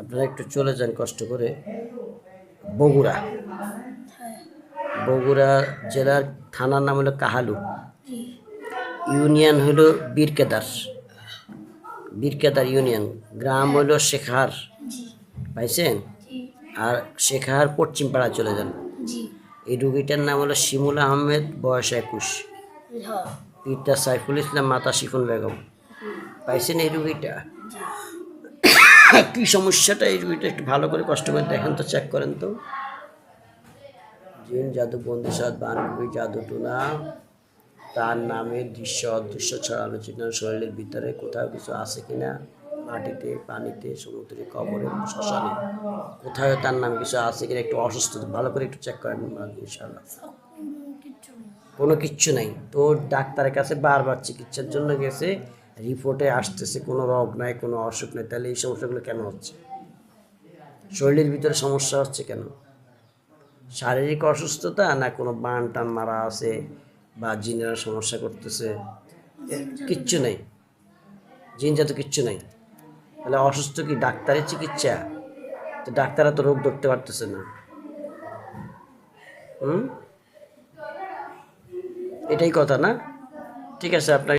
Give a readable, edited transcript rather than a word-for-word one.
আপনারা একটু চলে যান কষ্ট করে বগুড়া। বগুড়া জেলার থানার নাম হলো কাহালু, ইউনিয়ন হলো বীরকেদার, বীরকেদার ইউনিয়ন, গ্রাম হলো শেখার, পাইছেন? আর শেখার পশ্চিম পাড়া চলে যান। এই রুগীটার নাম হলো শিমুল আহমেদ, বয়স 21, পিতা সাইফুল ইসলাম, মাতা শিফুন বেগম। পাইছেন এই রুগীটা? কি সমস্যাটা এই রুগীটা একটু ভালো করে কষ্ট করে দেখেন তো, চেক করেন তো। জিন জাদু বন্দি সাদ বানবি জাদু টুনা, তার নামে দৃশ্য অদৃশ্য ছড়ানো চিহ্ন শরীরের ভিতরে কোথাও কিছু আছে কিনা, মাটিতে, পানিতে, সমুদ্রে, কবরে, শ্মশানে, কোথাও তার নামে কিছু আছে কিনা একটু অসুস্থ, ভালো করে একটু চেক করেন ইনশাআল্লাহ। কোনো কিচ্ছু নাই তো, ডাক্তারের কাছে বারবার চিকিৎসার জন্য গেছে, রিপোর্টে আসতেছে কোনো রোগ নাই, কোনো অসুখ নেই। তাহলে এই সমস্যাগুলো কেন হচ্ছে? শরীরের ভিতরে সমস্যা হচ্ছে কেন? শারীরিক অসুস্থতা না কোনো বান টান মারা আছে বা জিনেরা সমস্যা করতেছে? কিচ্ছু নেই, জিন জাতীয় কিচ্ছু নেই। তাহলে অসুস্থ কি ডাক্তারের চিকিৎসা? তো ডাক্তাররা তো রোগ ধরতে পারতেছে না। এটাই কথা না? ঠিক আছে, আপনার